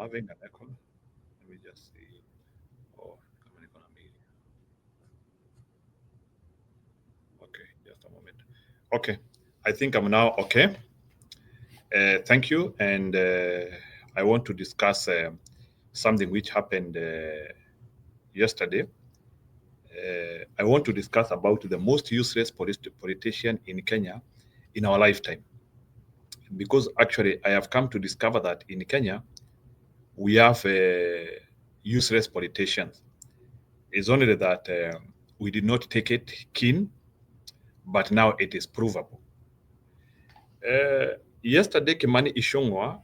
having an echo. Let me just see. Oh, kama niko na mbili. Okay, just a moment. Okay, I think I'm now okay. Thank you, and I want to discuss something which happened yesterday. I want to discuss about the most useless politician in Kenya in our lifetime. Because actually, I have come to discover that in Kenya, we have useless politicians. It's only that we did not take it keen, but now it is provable. Yesterday, Kimani Ishongwa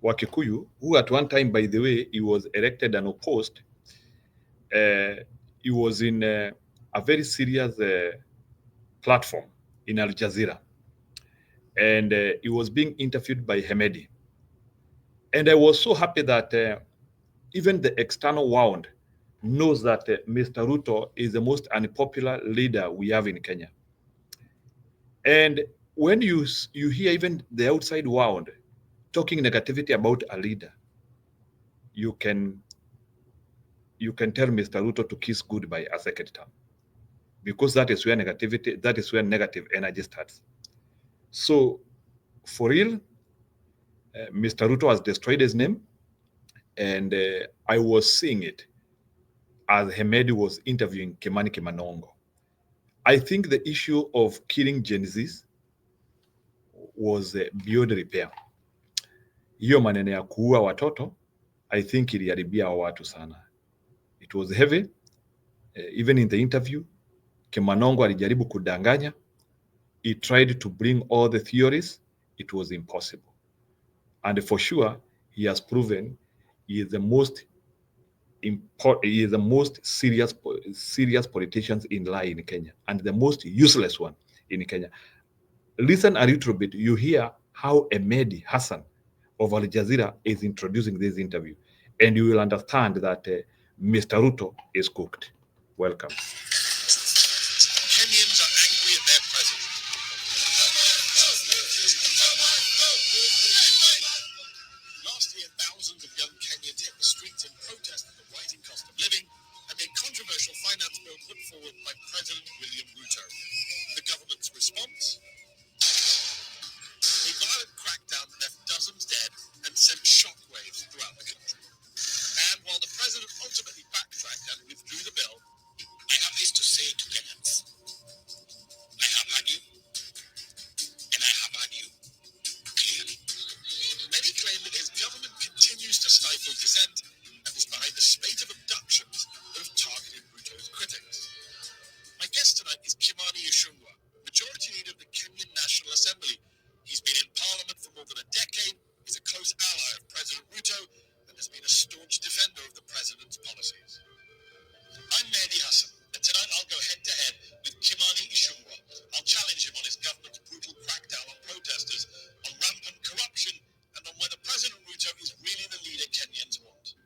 wa Kikuyu, who at one time, by the way, he was elected and opposed, he was in a very serious platform in Al Jazeera. And he was being interviewed by Hemedi. And I was so happy that even the external world knows that Mr. Ruto is the most unpopular leader we have in Kenya. And when you hear even the outside world talking negativity about a leader, you can tell Mr. Ruto to kiss goodbye a second time, because that is where negative energy starts. So for real, Mr. Ruto has destroyed his name, and I was seeing it as Hemedi was interviewing Kimani Kimanongo. I think the issue of killing Gen Zs was beyond repair. Hiyo maneno ya kuua watoto, I think iliharibia watu sana. It was heavy. Even in the interview, Kimanongo alijaribu kudanganya. He tried to bring all the theories. It was impossible. And for sure, he has proven he is the most serious politicians in lie in Kenya, and the most useless one in Kenya. Listen a little bit. You hear how Emedi Hassan of Al Jazeera is introducing this interview, and you will understand that Mr. Ruto is cooked. Welcome. Kenyans are angry at their president. Last year, thousands of young Kenyans hit the streets in protest at the rising cost of living and a controversial finance bill put forward by President William Ruto. The government's response? A violent crackdown left dozens dead and sent shockwaves throughout the country. And while the president ultimately backtracked and withdrew the bill, I have this to say to Kenyans. I have had you, and I have had you clearly. Many claim that his government continues to stifle dissent and is behind the spate of abductions that have targeted Ruto's critics. My guest tonight is Kimani Ichung'wah, Majority Leader of the Kenyan National Assembly. He's been in Parliament for more than a decade, is a close ally of President Ruto, and has been a staunch defender of the president's policies. I'm Mehdi Hassan, and tonight I'll go head-to-head with Kimani Ichung'wah. I'll challenge him on his government's brutal crackdown on protesters, on rampant corruption, and on whether President Ruto is really the leader Kenyans want.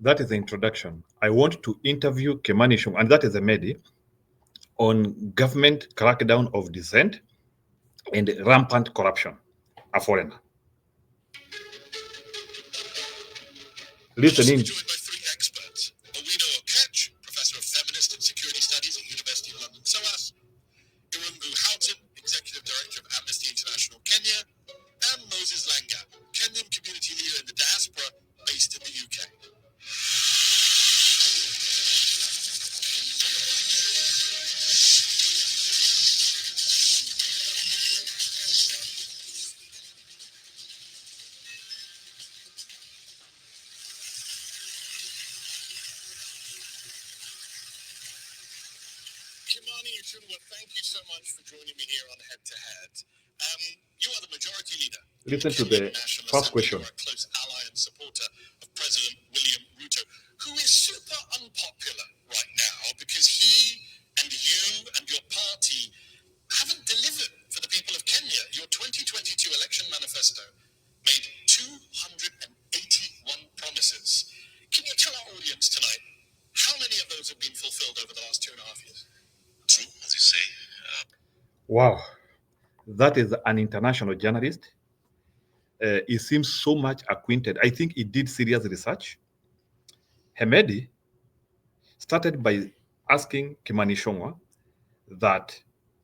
That is the introduction. I want to interview Kimani Ichung'wah, and that is a Medi, on government crackdown of dissent and rampant corruption. A foreigner. Listen in. Joined by three experts: Owino Okech, Professor of Feminist and Security Studies at University of London SOAS; Irungu Houghton, Executive Director of Amnesty International Kenya; and Moses Langa, Kenyan community leader in the diaspora based in the UK. Kimani Ichung'wah, thank you so much for joining me here on Head to Head. You are the majority leader. Listen to the first question. You are a close ally and supporter of President William Ruto, who is super unpopular right now because he and you and your party haven't delivered for the people of Kenya. Your 2022 election manifesto made 281 promises. Can you tell our audience tonight how many of those have been fulfilled over the last 2.5 years? True, as you say. Wow. That is an international journalist. he seems so much acquainted. I think he did serious research. Hemedi started by asking Kimani Ichung'wah that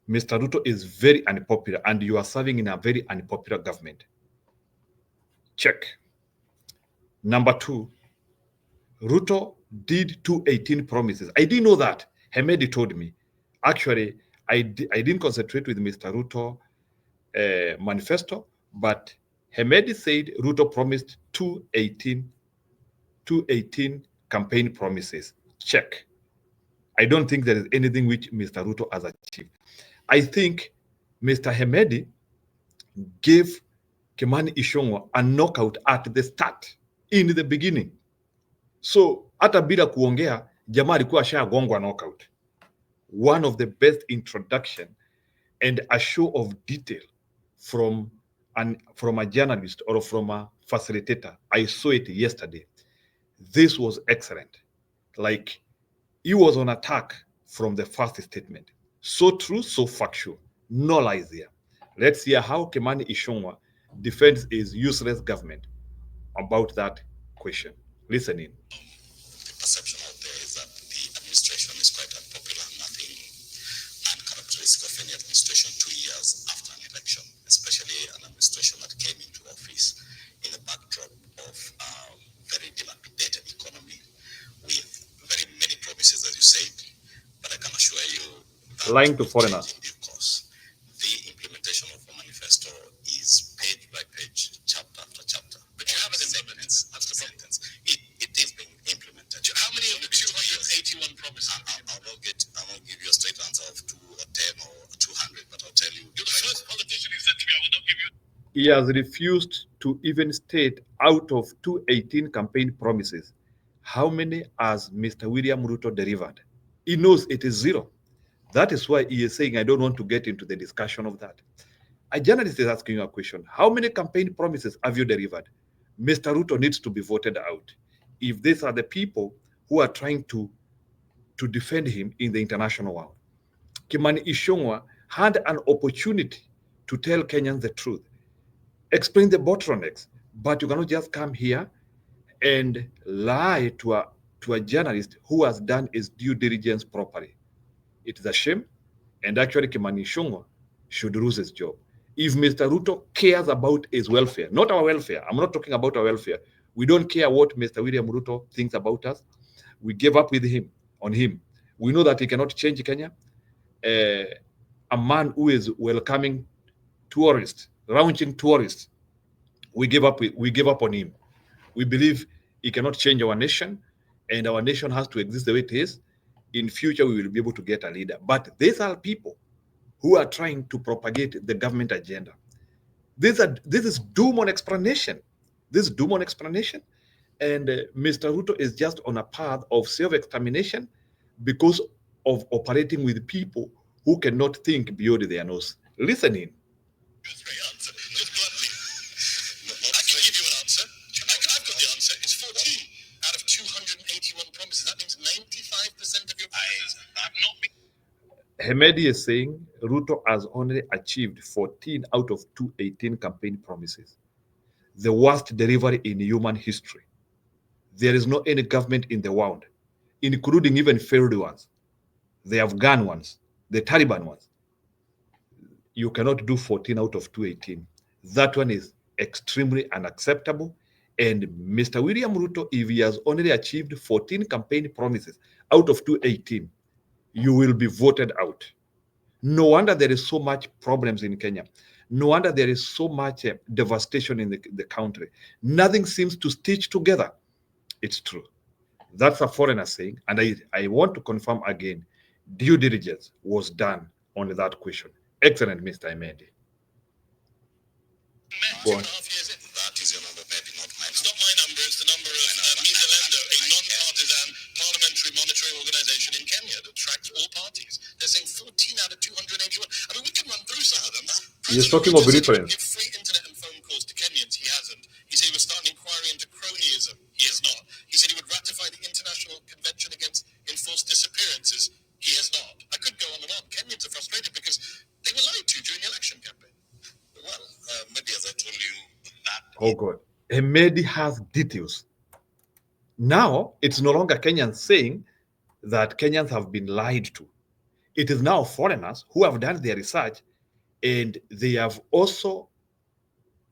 Mr. Ruto is very unpopular and you are serving in a very unpopular government. Check. Number two, Ruto did 218 promises. I didn't know that. Hemedi told me. Actually, I didn't concentrate with Mr. Ruto manifesto, but Hemedi said Ruto promised 218 campaign promises. Check. I don't think there is anything which Mr. Ruto has achieved. I think Mr. Hemedi gave Kimani Ichung'wah a knockout at the start, in the beginning. So hata bila kuongea jamaa alikuwa ashagongwa knockout. One of the best introduction and a show of detail from a journalist or from a facilitator. I saw it yesterday. This was excellent. Like, he was on attack from the first statement. So true, so factual. No lies here. Let's hear how Kimani Ichung'wah defends his useless government about that question. Listen in. The perception out there is that the administration is quite unpopular, nothing uncharacteristic of any administration 2 years after an election, especially an administration that came into office in a backdrop of a very dilapidated economy with very many promises, as you said. But I can assure you that lying to foreigners. in due course, the implementation of a manifesto is page by page, chapter after chapter. But you haven't implemented. That's the sentence. It is being implemented. How many of the 281 promises? I won't give you a straight answer of 2 or 10 or 200, but I'll tell you. You're the first politician who said to me, I will not give you. He has refused to even state out of 218 campaign promises how many has Mr. William Ruto delivered. He knows it is zero. That is why he is saying, I don't want to get into the discussion of that. A journalist is asking you a question. How many campaign promises have you delivered? Mr. Ruto needs to be voted out. If these are the people who are trying to defend him in the international world. Kimani Ichung'wah had an opportunity to tell Kenyans the truth, explain the bottlenecks, but you cannot just come here and lie to a journalist who has done his due diligence properly. It is a shame, and actually Kimani Ichung'wah should lose his job. If Mr. Ruto cares about his welfare, not our welfare, I'm not talking about our welfare. We don't care what Mr. William Ruto thinks about us. We gave up with him, on him. We know that he cannot change Kenya. A man who is welcoming tourists, launching tourists, we give up on him. We believe he cannot change our nation, and our nation has to exist the way it is. In future, we will be able to get a leader. But these are people who are trying to propagate the government agenda. This is doom on explanation. This is doom on explanation. And Mr. Ruto is just on a path of self-extermination because of operating with people who cannot think beyond their nose. Listen in. Just bluntly. I can give you an answer. I've got the answer. It's 14 out of 281 promises. That means 95% of your promises have not been. Hemedi is saying Ruto has only achieved 14 out of 218 campaign promises. The worst delivery in human history. There is no any government in the world, including even failed ones, the Afghan ones, the Taliban ones. You cannot do 14 out of 218. That one is extremely unacceptable. And Mr. William Ruto, if he has only achieved 14 campaign promises out of 218, you will be voted out. No wonder there is so much problems in Kenya. No wonder there is so much devastation in the country. Nothing seems to stitch together. It's true. That's a foreigner saying, and I want to confirm again, due diligence was done on that question. Excellent, Mr. Hemedi. Go on. 2.5 years in. That is your number, maybe not mine. It's not my number, it's the number of Mizalendo, a non-partisan parliamentary monitoring organization in Kenya that tracks all parties. They're saying 14 out of 281. I mean, we can run through some of them. He's talking of reference. Give free internet and phone calls to Kenyans. He hasn't. He said he would start an inquiry into cronyism. He has not. He said he would ratify the International Convention Against Enforced Disappearances. He has not. I could go on and on. Kenyans are frustrated because they were lied to during the election campaign. Well, maybe as I told you, that Oh God. Hemedi has details. Now, it's no longer Kenyans saying that Kenyans have been lied to. It is now foreigners who have done their research and they have also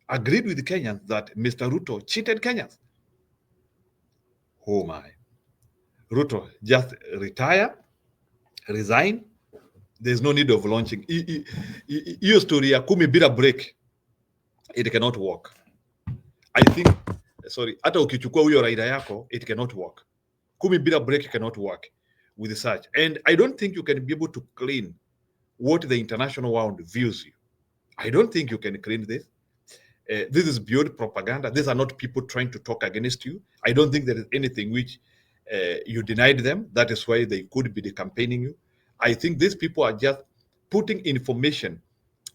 agreed with Kenyans that Mr. Ruto cheated Kenyans. Oh my. Ruto, just retire, resign. There's no need of launching. Hiyo story ya kumi bila break, it cannot work. I think, sorry, hata ukichukua huyo raida yako, it cannot work. Kumi bila break cannot work with research. And I don't think you can be able to clean what the international world views you. I don't think you can clean this. This is beyond propaganda. These are not people trying to talk against you. I don't think there is anything which you denied them. That is why they could be campaigning you. I think these people are just putting information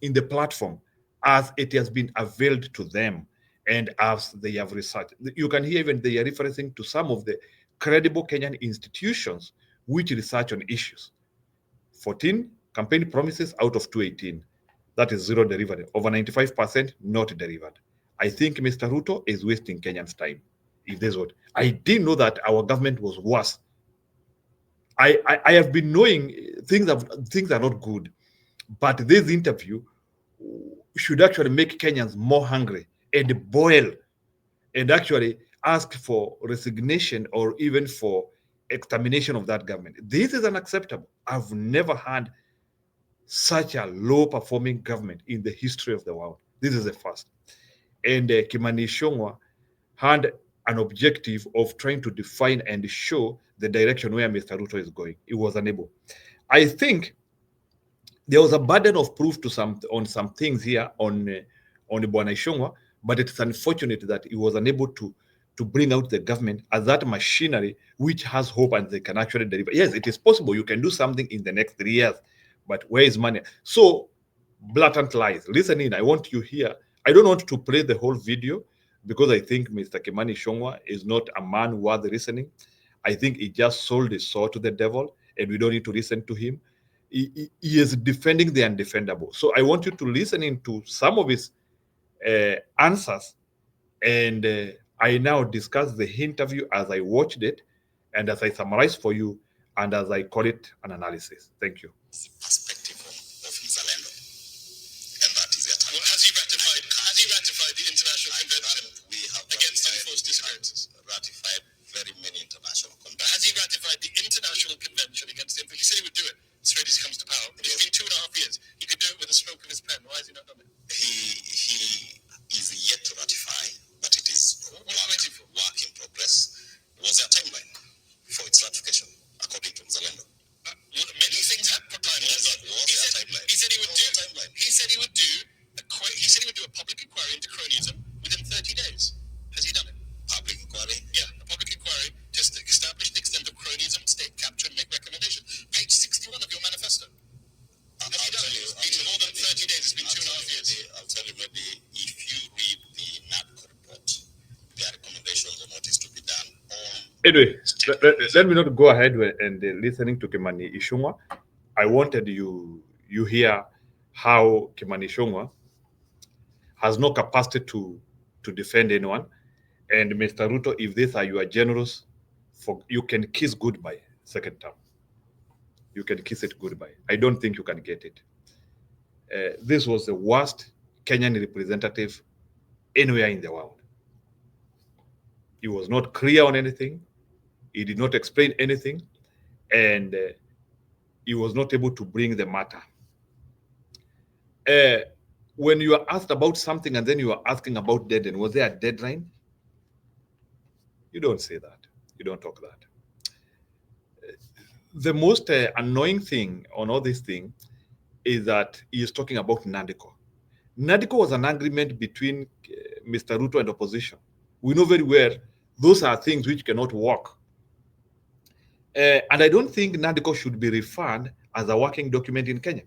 in the platform as it has been availed to them and as they have researched. You can hear even they are referencing to some of the credible Kenyan institutions which research on issues. 14 campaign promises out of 218. That is zero delivery. Over 95% not delivered. I think Mr. Ruto is wasting Kenyans' time. If there's what I didn't know that our government was worse. I have been knowing things are not good, but this interview should actually make Kenyans more hungry and boil and actually ask for resignation or even for extermination of that government. This is unacceptable. I've never had such a low performing government in the history of the world. This is the first. And Kimani Ichung'wah had an objective of trying to define and show the direction where Mr. Ruto is going. He was unable. I think there was a burden of proof to on some things here on Bwana Ichung'wah, but it's unfortunate that he was unable to bring out the government as that machinery which has hope and they can actually deliver. Yes, it is possible you can do something in the next 3 years, but where is money? So blatant lies. Listen in. I want you here. I don't want to play the whole video because I think Mr. Kimani Ichung'wah is not a man worth listening. I think he just sold his soul to the devil, and we don't need to listen to him. He is defending the undefendable. So I want you to listen into some of his answers, and I now discuss the interview as I watched it, and as I summarize for you, and as I call it an analysis. Thank you. Perspective of Mzalendo, and that is the attack. Well, has he ratified the international convention against enforced disappearances? Ratified very many international conventions. Has he ratified the international convention against enforced? He said he would do it as soon as he comes to power. It's been 2.5 years. He could do it with a stroke of his pen. Why has he not done it? He is yet to ratify, but it is work in progress. Was there a timeline for its ratification, according to Mzalendo? Many things have timelines. He said he would do. He said he would do. He said he would do a public inquiry into cronyism within 30 days. Has he done it? Public inquiry? Yeah, a public inquiry just to establish the extent of cronyism, state capture, and make recommendations. Page 61 of your manifesto. Has he done it? It's been more than 30 days. It's been 2.5 years. I'll tell you, maybe if you read the NADCO report, there are recommendations on what is to be done on. Anyway, let me not go ahead and listening to Kimani Ichung'wah. I wanted you hear how Kimani Ichung'wah has no capacity to defend anyone. And Mr. Ruto, if these are your generals, you can kiss goodbye second term. You can kiss it goodbye. I don't think you can get it. This was the worst Kenyan representative anywhere in the world. He was not clear on anything. He did not explain anything. And he was not able to bring the matter. When you are asked about something and then you are asking about deadline, was there a deadline? You don't say that. You don't talk that. The most annoying thing on all this thing is that he is talking about NADCO. NADCO was an agreement between Mr. Ruto and opposition. We know very well those are things which cannot work. And I don't think NADCO should be referred as a working document in Kenya.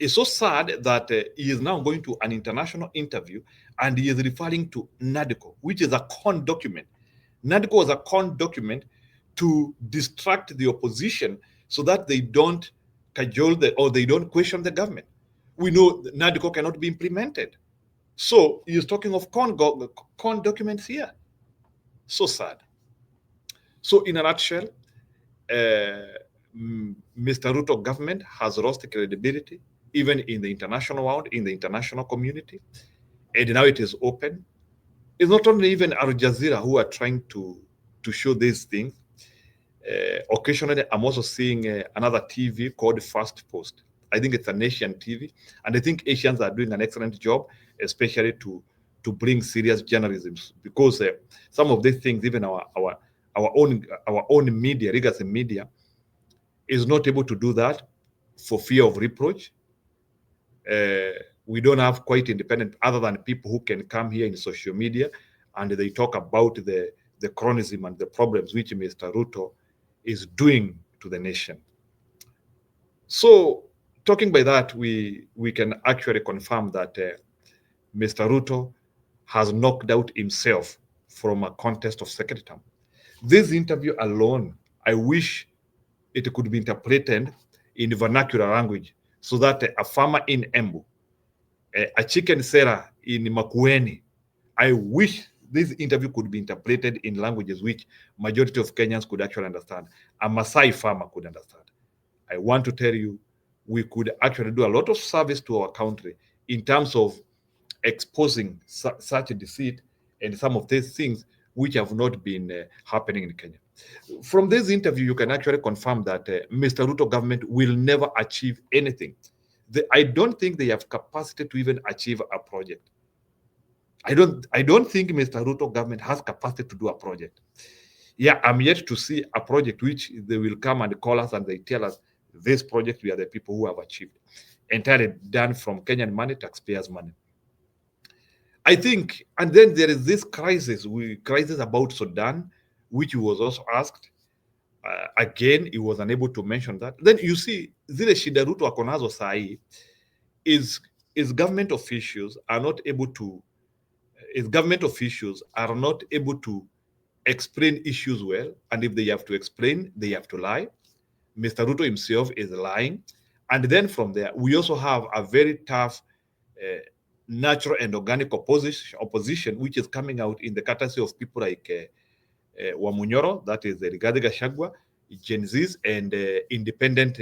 It's so sad that he is now going to an international interview and he is referring to NADCO, which is a con document. NADCO was a con document to distract the opposition so that they don't cajole or they don't question the government. We know NADCO cannot be implemented. So he's talking of con documents here. So sad. So in a nutshell, Mr. Ruto government has lost credibility even in the international world, in the international community, and now it is open. It's not only even Al Jazeera who are trying to show these things. Occasionally, I'm also seeing another TV called First Post. I think it's an Asian TV, and I think Asians are doing an excellent job, especially to bring serious journalism, because some of these things, even our own media, legacy media, is not able to do that for fear of reproach. Uh, we don't have quite independent, other than people who can come here in social media and they talk about the chronism and the problems which Mr. Ruto is doing to the nation. So, talking by that, we can actually confirm that Mr. Ruto has knocked out himself from a contest of second term. This interview alone, I wish it could be interpreted in vernacular language so that a farmer in Embu, a chicken seller in Makueni, I wish this interview could be interpreted in languages which majority of Kenyans could actually understand. A Maasai farmer could understand. I want to tell you, we could actually do a lot of service to our country in terms of exposing such a deceit and some of these things which have not been happening in Kenya. From this interview, you can actually confirm that Mr. Ruto government will never achieve anything. I don't think they have capacity to even achieve a project. I don't think Mr. Ruto government has capacity to do a project. Yeah, I'm yet to see a project which they will come and call us and they tell us this project we are the people who have achieved. Entirely done from Kenyan money, taxpayers' money. I think, and then there is this crisis about Sudan, which he was also asked. Again, he was unable to mention that. Then you see, zile shida Ruto ako nazo sahi is government officials are not able to, is government officials are not able to explain issues well, and if they have to explain, they have to lie. Mr. Ruto himself is lying, and then from there, we also have a very tough natural and organic opposition, which is coming out in the courtesy of people like Wamunyoro, that is Rigathi Gachagua, Gen Zs, and independent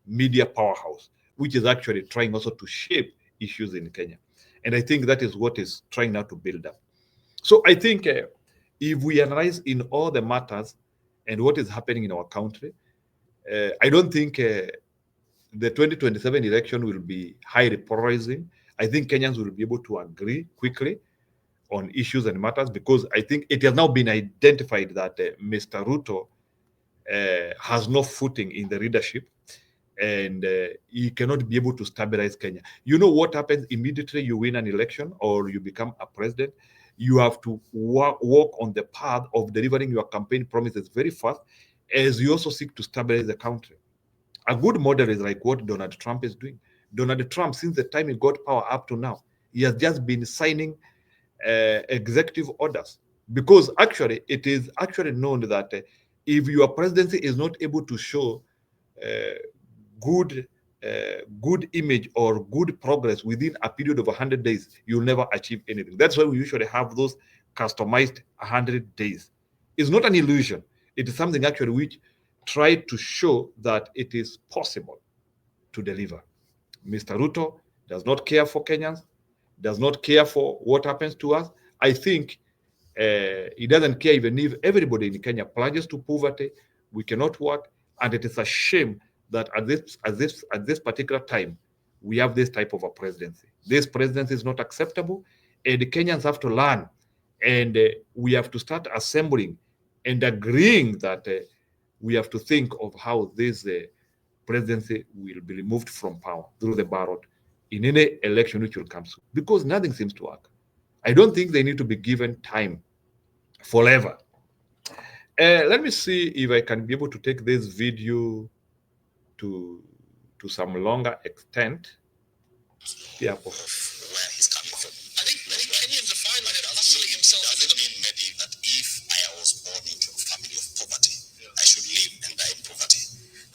media powerhouse, which is actually trying also to shape issues in Kenya. And I think that is what is trying now to build up. So I think if we analyze in all the matters and what is happening in our country, I don't think the 2027 election will be highly polarizing. I think Kenyans will be able to agree quickly on issues and matters because I think it has now been identified that Mr. Ruto has no footing in the leadership and he cannot be able to stabilize Kenya. You know what happens immediately you win an election or you become a president? You have to walk on the path of delivering your campaign promises very fast as you also seek to stabilize the country. A good model is like what Donald Trump is doing. Donald Trump, since the time he got power up to now, he has just been signing executive orders because actually it is actually known that if your presidency is not able to show uh, good good image or good progress within a period of 100 days, you'll never achieve anything. That's why we usually have those customized 100 days. It's not an illusion. It is something actually which try to show that it is possible to deliver. Mr. Ruto does not care for Kenyans, does not care for what happens to us. I think he doesn't care even if everybody in Kenya plunges to poverty. We cannot work, and it is a shame that at this particular time we have this type of a presidency. This presidency is not acceptable, and the Kenyans have to learn, and we have to start assembling and agreeing that we have to think of how this presidency will be removed from power through the ballot in any election which will come soon, because nothing seems to work. I don't think they need to be given time forever. Let me see if I can be able to take this video to some longer extent. Yeah. Where he's coming from. I think Kenyans are fine with it. Hustling himself. Does it mean, Mehdi, that if I was born into a family of poverty, I should live and die in poverty?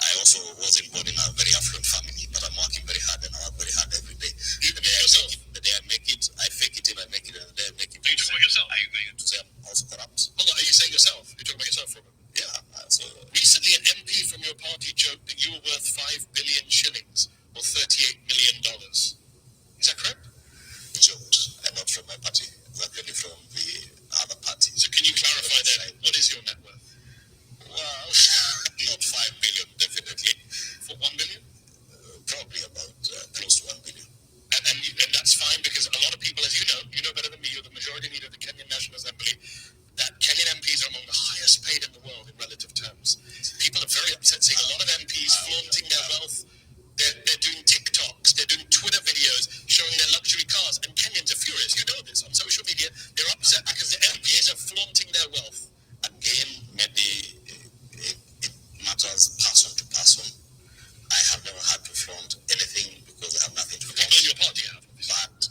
I also wasn't born in a very affluent family, but I'm working very hard and I work very hard every day. The day I make it, I also corrupt. Hold on, are you saying yourself? You're talking about yourself, Robert? Yeah. So recently, an MP from your party joked that you were worth 5 billion shillings or $38 million. Is that correct? Joked, and not from my party, exactly from the other party. So can you clarify that? What is your net worth? Well, not 5 billion, definitely. For 1 billion? Probably about close to 1 billion. And that's fine because a lot of people, as you know better than me, you're the majority leader of the Kenyan National Assembly, that Kenyan MPs are among the highest paid in the world in relative terms. People are very upset seeing a lot of MPs flaunting their wealth. They're doing TikToks, they're doing Twitter videos showing their luxury cars, and Kenyans are furious. You know this on social media. They're upset because the MPs are flaunting their wealth. Again, maybe it matters person to person. I have never had to flaunt anything because I have nothing to flaunt. Your party have, but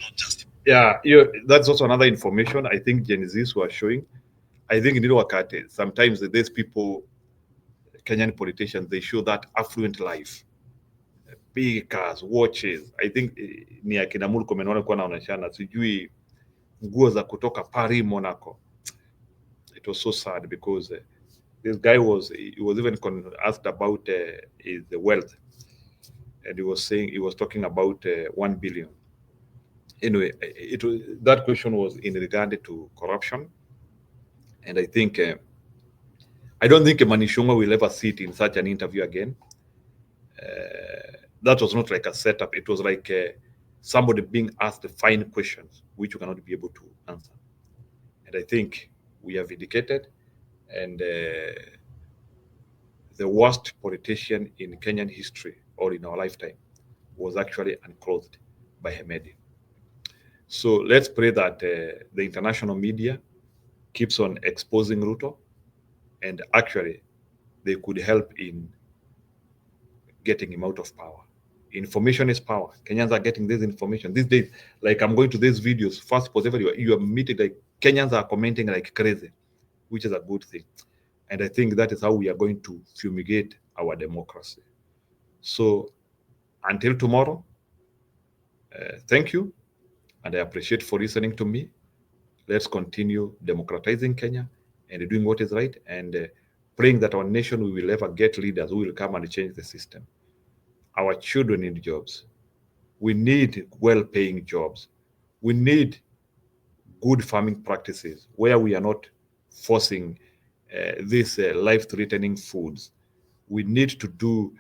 not just. Yeah, that's also another information I think Gen Zs were showing. I think in Wakati, sometimes these people, Kenyan politicians, they show that affluent life, big cars, watches. I think ni akina Murkomen walikuwa wanaonyeshana sijui nguo za kutoka Paris, Monaco. It was so sad because this guy he was even asked about his wealth, and he was talking about 1 billion. Anyway, that question was in regard to corruption, and I don't think Manishunga will ever sit in such an interview again. That was not like a setup. It was like somebody being asked fine questions which you cannot be able to answer. And I think we have indicated, and the worst politician in Kenyan history or in our lifetime was actually unclothed by Hemedi. So let's pray that the international media keeps on exposing Ruto, and actually they could help in getting him out of power. Information is power. Kenyans are getting this information these days. Like I'm going to these videos, first post everywhere. You are meeting like Kenyans are commenting like crazy, which is a good thing. And I think that is how we are going to fumigate our democracy. So until tomorrow, thank you, and I appreciate for listening to me. Let's continue democratizing Kenya and doing what is right, and praying that our nation we will ever get leaders who will come and change the system. Our children need jobs. We need well-paying jobs. We need good farming practices where we are not forcing these life-threatening foods. We need to do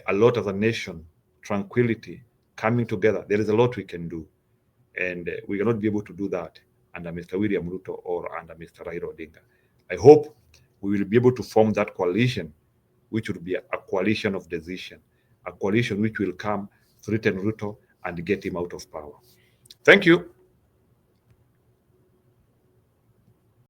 a lot as a nation, tranquility, coming together. There is a lot we can do, and we cannot be able to do that under Mr. William Ruto or under Mr. Raila Odinga. I hope we will be able to form that coalition, which will be a coalition of decision, a coalition which will come, threaten Ruto, and get him out of power. Thank you.